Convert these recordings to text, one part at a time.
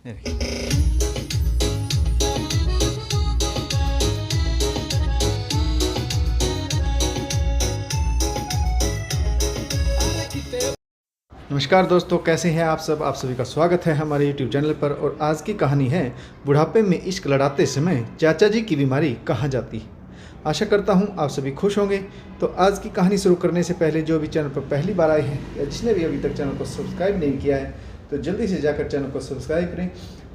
ये देखिए। नमस्कार दोस्तों, कैसे हैं आप सब। आप सभी का स्वागत है हमारे YouTube चैनल पर। और आज की कहानी है बुढ़ापे में इश्क लड़ाते समय चाचा जी की बीमारी कहाँ जाती है। आशा करता हूँ आप सभी खुश होंगे। तो आज की कहानी शुरू करने से पहले जो भी चैनल पर पहली बार आए हैं या जिसने भी अभी तक चैनल को सब्सक्राइब नहीं किया है तो जल्दी से जाकर चैनल को सब्सक्राइब करें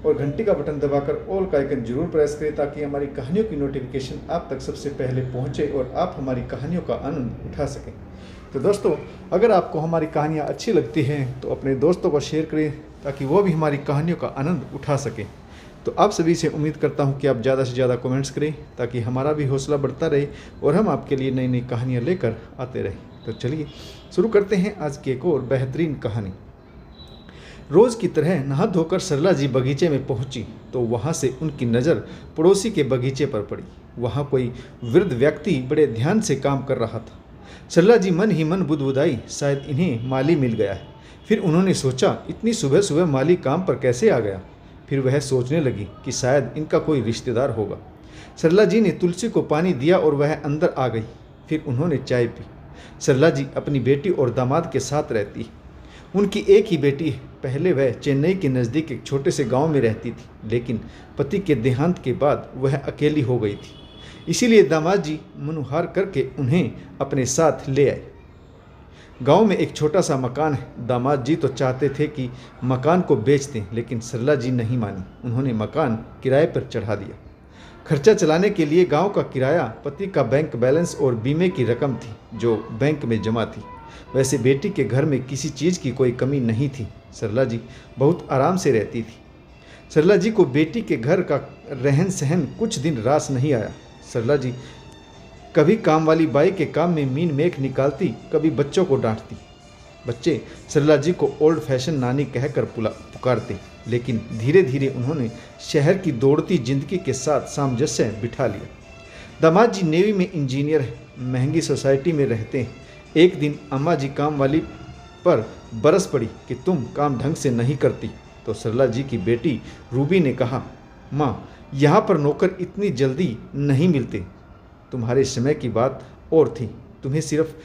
और घंटी का बटन दबाकर ऑल का आइकन जरूर प्रेस करें ताकि हमारी कहानियों की नोटिफिकेशन आप तक सबसे पहले पहुँचे और आप हमारी कहानियों का आनंद उठा सकें। तो दोस्तों, अगर आपको हमारी कहानियाँ अच्छी लगती हैं तो अपने दोस्तों को शेयर करें ताकि वो भी हमारी कहानियों का आनंद उठा सकें। तो आप सभी से उम्मीद करता हूं कि आप ज़्यादा से ज़्यादा कमेंट्स करें ताकि हमारा भी हौसला बढ़ता रहे और हम आपके लिए नई नई कहानियाँ लेकर आते रहें। तो चलिए शुरू करते हैं आज की एक और बेहतरीन कहानी। रोज़ की तरह नहा धोकर सरला जी बगीचे में पहुंची तो वहां से उनकी नज़र पड़ोसी के बगीचे पर पड़ी। वहां कोई वृद्ध व्यक्ति बड़े ध्यान से काम कर रहा था। सरला जी मन ही मन बुदबुदाई, शायद इन्हें माली मिल गया है। फिर उन्होंने सोचा, इतनी सुबह सुबह माली काम पर कैसे आ गया। फिर वह सोचने लगी कि शायद इनका कोई रिश्तेदार होगा। सरला जी ने तुलसी को पानी दिया और वह अंदर आ गई। फिर उन्होंने चाय पी। सरला जी अपनी बेटी और दामाद के साथ रहती है। उनकी एक ही बेटी है। पहले वह चेन्नई के नज़दीक एक छोटे से गांव में रहती थी, लेकिन पति के देहांत के बाद वह अकेली हो गई थी। इसीलिए दामाद जी मनुहार करके उन्हें अपने साथ ले आए। गांव में एक छोटा सा मकान है। दामाद जी तो चाहते थे कि मकान को बेच दें, लेकिन सरला जी नहीं मानी। उन्होंने मकान किराए पर चढ़ा दिया। खर्चा चलाने के लिए गांव का किराया, पति का बैंक बैलेंस और बीमे की रकम थी जो बैंक में जमा थी। वैसे बेटी के घर में किसी चीज़ की कोई कमी नहीं थी। सरला जी बहुत आराम से रहती थी। सरला जी को बेटी के घर का रहन सहन कुछ दिन रास नहीं आया। सरला जी कभी काम वाली बाई के काम में मीन मेख निकालती, कभी बच्चों को डांटती। बच्चे सरला जी को ओल्ड फैशन नानी कहकर पुकारते, लेकिन धीरे धीरे उन्होंने शहर की दौड़ती जिंदगी के साथ सामंजस्य बिठा लिया। दामाद जी नेवी में इंजीनियर हैं, महंगी सोसाइटी में रहते हैं। एक दिन अम्मा जी काम वाली पर बरस पड़ी कि तुम काम ढंग से नहीं करती। तो सरला जी की बेटी रूबी ने कहा, माँ, यहाँ पर नौकर इतनी जल्दी नहीं मिलते। तुम्हारे समय की बात और थी, तुम्हें सिर्फ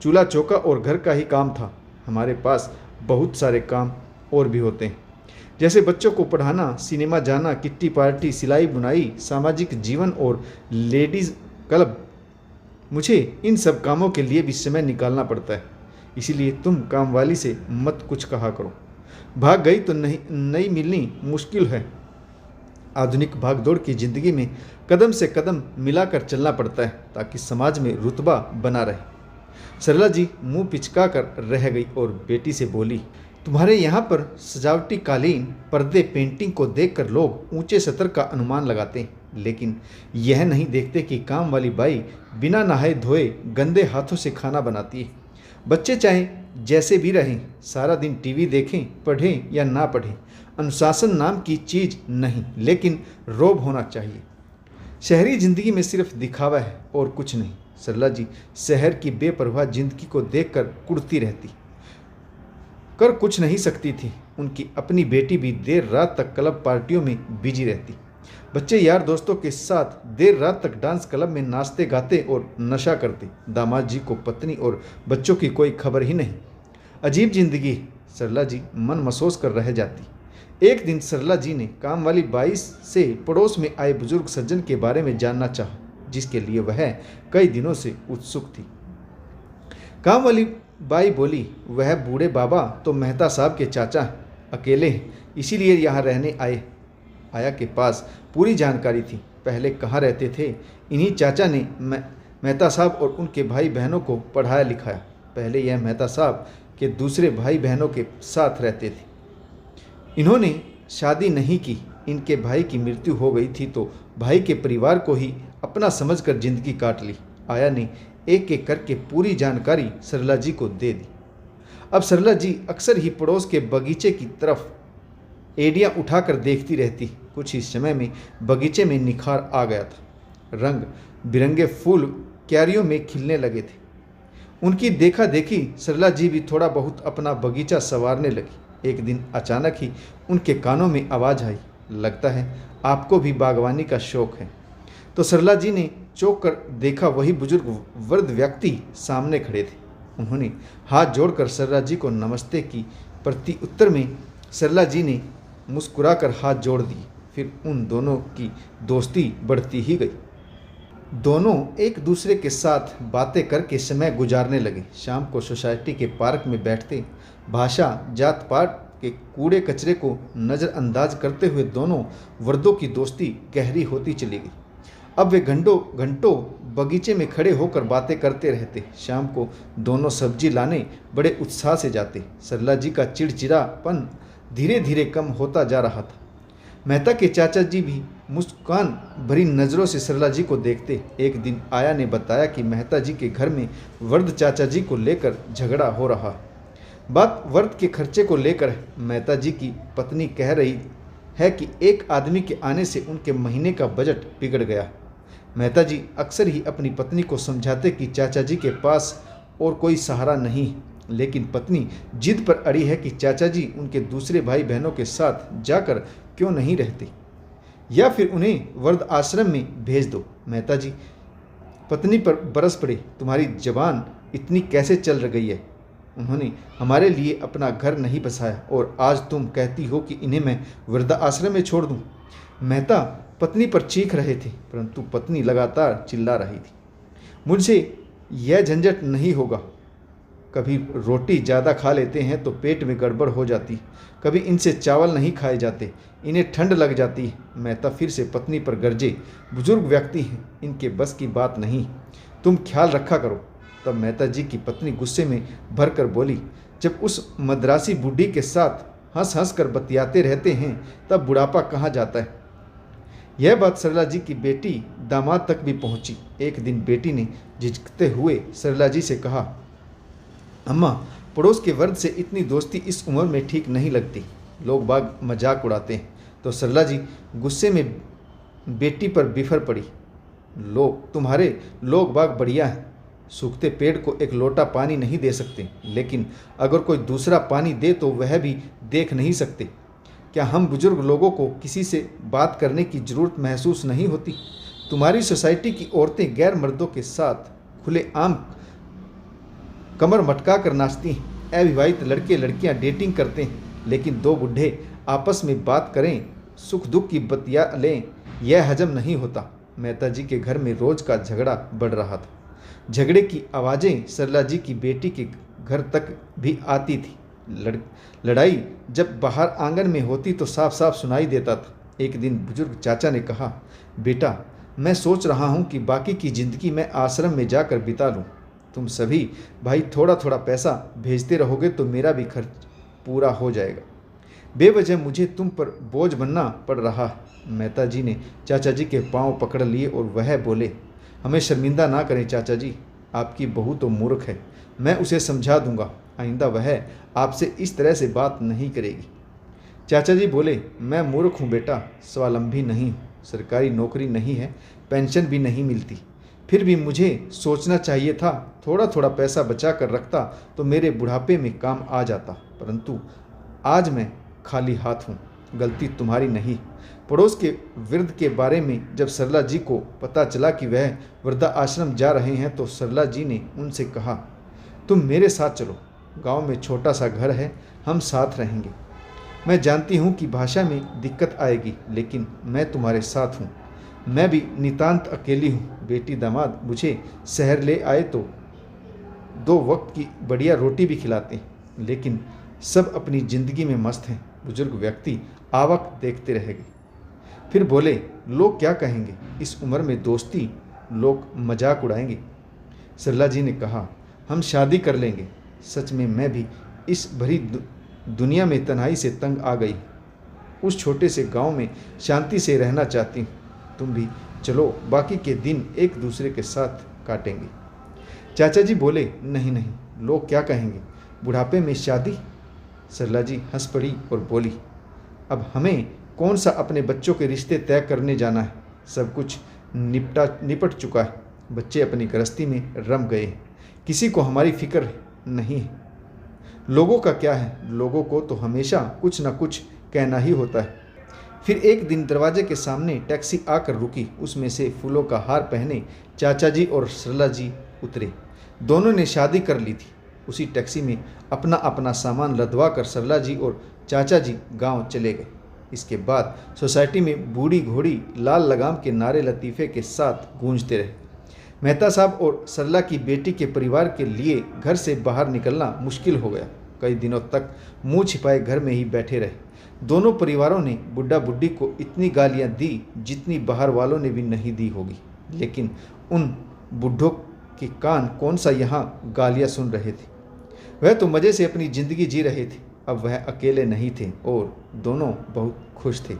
चूल्हा चौका और घर का ही काम था। हमारे पास बहुत सारे काम और भी होते हैं, जैसे बच्चों को पढ़ाना, सिनेमा जाना, किट्टी पार्टी, सिलाई बुनाई, सामाजिक जीवन और लेडीज़ क्लब। मुझे इन सब कामों के लिए भी समय निकालना पड़ता है। इसीलिए तुम काम वाली से मत कुछ कहा करो। भाग गई तो नई मिलनी मुश्किल है। आधुनिक भागदौड़ की जिंदगी में कदम से कदम मिलाकर चलना पड़ता है ताकि समाज में रुतबा बना रहे। सरला जी मुंह पिचका कर रह गई और बेटी से बोली, तुम्हारे यहाँ पर सजावटी कालीन, पर्दे, पेंटिंग को देखकर लोग ऊंचे स्तर का अनुमान लगाते हैं, लेकिन यह नहीं देखते कि काम वाली बाई बिना नहाए धोए गंदे हाथों से खाना बनाती है। बच्चे चाहे जैसे भी रहें, सारा दिन टीवी देखें, पढ़ें या ना पढ़ें, अनुशासन नाम की चीज़ नहीं, लेकिन रोब होना चाहिए। शहरी जिंदगी में सिर्फ दिखावा है और कुछ नहीं। सरला जी शहर की बेपरवाह जिंदगी को देखकर कुढ़ती रहती, कर कुछ नहीं सकती थी। उनकी अपनी बेटी भी देर रात तक क्लब पार्टियों में बिजी रहती। बच्चे यार दोस्तों के साथ देर रात तक डांस क्लब में नाचते गाते और नशा करते। दामाद जी को पत्नी और बच्चों की कोई खबर ही नहीं। अजीब जिंदगी। सरला जी मन महसूस कर रह जाती। एक दिन सरला जी ने काम वाली बाई से पड़ोस में आए बुजुर्ग सज्जन के बारे में जानना चाहा, जिसके लिए वह कई दिनों से उत्सुक थी। काम वाली बाई बोली, वह बूढ़े बाबा तो मेहता साहब के चाचा अकेले हैं, इसीलिए यहाँ रहने आए। आया के पास पूरी जानकारी थी। पहले कहाँ रहते थे। इन्हीं चाचा ने मेहता साहब और उनके भाई बहनों को पढ़ाया लिखाया। पहले यह मेहता साहब के दूसरे भाई बहनों के साथ रहते थे। इन्होंने शादी नहीं की। इनके भाई की मृत्यु हो गई थी तो भाई के परिवार को ही अपना समझकर जिंदगी काट ली। आया ने एक एक करके पूरी जानकारी सरला जी को दे दी। अब सरला जी अक्सर ही पड़ोस के बगीचे की तरफ एड़ियाँ उठाकर देखती रहती। कुछ ही समय में बगीचे में निखार आ गया था। रंग बिरंगे फूल क्यारियों में खिलने लगे थे। उनकी देखा देखी सरला जी भी थोड़ा बहुत अपना बगीचा संवारने लगी। एक दिन अचानक ही उनके कानों में आवाज़ आई, लगता है आपको भी बागवानी का शौक है। तो सरला जी ने चौंक कर देखा, वही बुजुर्ग वृद्ध व्यक्ति सामने खड़े थे। उन्होंने हाथ जोड़कर सरला जी को नमस्ते की। प्रति उत्तर में सरला जी ने मुस्कुराकर हाथ जोड़ दिए। फिर उन दोनों की दोस्ती बढ़ती ही गई। दोनों एक दूसरे के साथ बातें करके समय गुजारने लगे। शाम को सोसाइटी के पार्क में बैठते भाषा, जात पात के कूड़े कचरे को नज़रअंदाज करते हुए दोनों वर्दों की दोस्ती गहरी होती चली गई। अब वे घंटों घंटों बगीचे में खड़े होकर बातें करते रहते। शाम को दोनों सब्जी लाने बड़े उत्साह से जाते। सरला जी का चिड़चिड़ापन धीरे धीरे कम होता जा रहा था। मेहता के चाचा जी भी मुस्कान भरी नज़रों से सरला जी को देखते। एक दिन आया ने बताया कि मेहता जी के घर में वृद्ध चाचा जी को लेकर झगड़ा हो रहा। बात वृद्ध के खर्चे को लेकर है। मेहता जी की पत्नी कह रही है कि एक आदमी के आने से उनके महीने का बजट बिगड़ गया। मेहता जी अक्सर ही अपनी पत्नी को समझाते कि चाचा जी के पास और कोई सहारा नहीं है, लेकिन पत्नी जिद पर अड़ी है कि चाचा जी उनके दूसरे भाई बहनों के साथ जाकर क्यों नहीं रहते, या फिर उन्हें वृद्ध आश्रम में भेज दो। मेहता जी पत्नी पर बरस पड़े, तुम्हारी जबान इतनी कैसे चल गई है? उन्होंने हमारे लिए अपना घर नहीं बसाया और आज तुम कहती हो कि इन्हें मैं वृद्ध आश्रम में छोड़ दूं। मेहता पत्नी पर चीख रहे थे, परंतु पत्नी लगातार चिल्ला रही थी, मुझसे यह झंझट नहीं होगा। कभी रोटी ज़्यादा खा लेते हैं तो पेट में गड़बड़ हो जाती, कभी इनसे चावल नहीं खाए जाते, इन्हें ठंड लग जाती है। मेहता फिर से पत्नी पर गरजे, बुजुर्ग व्यक्ति हैं, इनके बस की बात नहीं, तुम ख्याल रखा करो। तब मेहता जी की पत्नी गुस्से में भरकर बोली, जब उस मद्रासी बूढ़ी के साथ हंस हंस कर बतियाते रहते हैं तब बुढ़ापा कहाँ जाता है। यह बात सरला जी की बेटी दामाद तक भी पहुंची। एक दिन बेटी ने झिझकते हुए सरला जी से कहा, अम्मा, पड़ोस के वर्द से इतनी दोस्ती इस उम्र में ठीक नहीं लगती, लोग बाग मजाक उड़ाते हैं। तो सरला जी गुस्से में बेटी पर बिफर पड़ी, तुम्हारे लोग बाग बढ़िया हैं, सूखते पेड़ को एक लोटा पानी नहीं दे सकते, लेकिन अगर कोई दूसरा पानी दे तो वह भी देख नहीं सकते। क्या हम बुजुर्ग लोगों को किसी से बात करने की ज़रूरत महसूस नहीं होती? तुम्हारी सोसाइटी की औरतें गैर मर्दों के साथ खुले आम कमर मटका कर नाचती हैं, अविवाहित लड़के लड़कियां डेटिंग करते हैं, लेकिन दो बूढ़े आपस में बात करें, सुख दुख की बतिया लें, यह हजम नहीं होता। मेहता जी के घर में रोज़ का झगड़ा बढ़ रहा था। झगड़े की आवाज़ें सरला जी की बेटी के घर तक भी आती थी। लड़ाई जब बाहर आंगन में होती तो साफ साफ सुनाई देता था। एक दिन बुजुर्ग चाचा ने कहा, बेटा, मैं सोच रहा हूँ कि बाकी की ज़िंदगी मैं आश्रम में जाकर बिता लूँ। तुम सभी भाई थोड़ा थोड़ा पैसा भेजते रहोगे तो मेरा भी खर्च पूरा हो जाएगा। बेवजह मुझे तुम पर बोझ बनना पड़ रहा है। मेहता जी ने चाचा जी के पांव पकड़ लिए और वह बोले, हमें शर्मिंदा ना करें चाचा जी, आपकी बहू तो मूर्ख है, मैं उसे समझा दूंगा, आइंदा वह आपसे इस तरह से बात नहीं करेगी। चाचा जी बोले, मैं मूर्ख हूँ बेटा, स्वावलंबी नहीं हूँ, सरकारी नौकरी नहीं है, पेंशन भी नहीं मिलती, फिर भी मुझे सोचना चाहिए था, थोड़ा थोड़ा पैसा बचा कर रखता तो मेरे बुढ़ापे में काम आ जाता, परंतु आज मैं खाली हाथ हूँ। गलती तुम्हारी नहीं। पड़ोस के वृद्ध के बारे में जब सरला जी को पता चला कि वह वृद्धा आश्रम जा रहे हैं तो सरला जी ने उनसे कहा, तुम मेरे साथ चलो, गांव में छोटा सा घर है, हम साथ रहेंगे। मैं जानती हूँ कि भाषा में दिक्कत आएगी, लेकिन मैं तुम्हारे साथ हूँ। मैं भी नितांत अकेली हूँ। बेटी दामाद मुझे शहर ले आए तो 2 वक्त की बढ़िया रोटी भी खिलाते हैं, लेकिन सब अपनी ज़िंदगी में मस्त हैं। बुजुर्ग व्यक्ति आवक देखते रह गए। फिर बोले, लोग क्या कहेंगे, इस उम्र में दोस्ती, लोग मजाक उड़ाएंगे। सरला जी ने कहा, हम शादी कर लेंगे। सच में मैं भी इस भरी दुनिया में तन्हाई से तंग आ गई। उस छोटे से गांव में शांति से रहना चाहती हूँ। तुम भी चलो, बाकी के दिन एक दूसरे के साथ काटेंगे। चाचा जी बोले, नहीं नहीं, लोग क्या कहेंगे, बुढ़ापे में शादी। सरला जी हंस पड़ी और बोली, अब हमें कौन सा अपने बच्चों के रिश्ते तय करने जाना है, सब कुछ निपट चुका है। बच्चे अपनी गृहस्थी में रम गए हैं, किसी को हमारी फिक्र नहीं है। लोगों का क्या है, लोगों को तो हमेशा कुछ न कुछ कहना ही होता है। फिर एक दिन दरवाजे के सामने टैक्सी आकर रुकी। उसमें से फूलों का हार पहने चाचा जी और सरला जी उतरे। दोनों ने शादी कर ली थी। उसी टैक्सी में अपना अपना सामान लदवा कर सरला जी और चाचा जी गांव चले गए। इसके बाद सोसाइटी में बूढ़ी घोड़ी लाल लगाम के नारे लतीफ़े के साथ गूंजते रहे। मेहता साहब और सरला की बेटी के परिवार के लिए घर से बाहर निकलना मुश्किल हो गया। कई दिनों तक मुंह छिपाए घर में ही बैठे रहे। दोनों परिवारों ने बुढ़ा बुढ़ी को इतनी गालियां दी जितनी बाहर वालों ने भी नहीं दी होगी, लेकिन उन बूढ़ों के कान कौन सा यहाँ गालियां सुन रहे थे। वह तो मज़े से अपनी ज़िंदगी जी रहे थे। अब वह अकेले नहीं थे और दोनों बहुत खुश थे।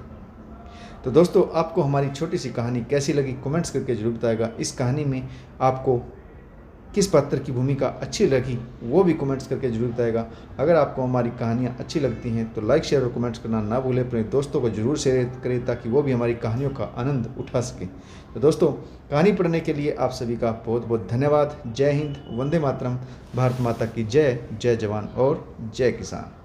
तो दोस्तों, आपको हमारी छोटी सी कहानी कैसी लगी कमेंट्स करके जरूर बताएगा। इस कहानी में आपको किस पात्र की भूमिका अच्छी लगी वो भी कमेंट्स करके जरूर बताएगा। अगर आपको हमारी कहानियाँ अच्छी लगती हैं तो लाइक शेयर और कमेंट्स करना ना भूलें। अपने दोस्तों को जरूर शेयर करें ताकि वो भी हमारी कहानियों का आनंद उठा सकें। तो दोस्तों, कहानी पढ़ने के लिए आप सभी का बहुत बहुत धन्यवाद। जय हिंद, वंदे मातरम, भारत माता की जय। जय जवान और जय किसान।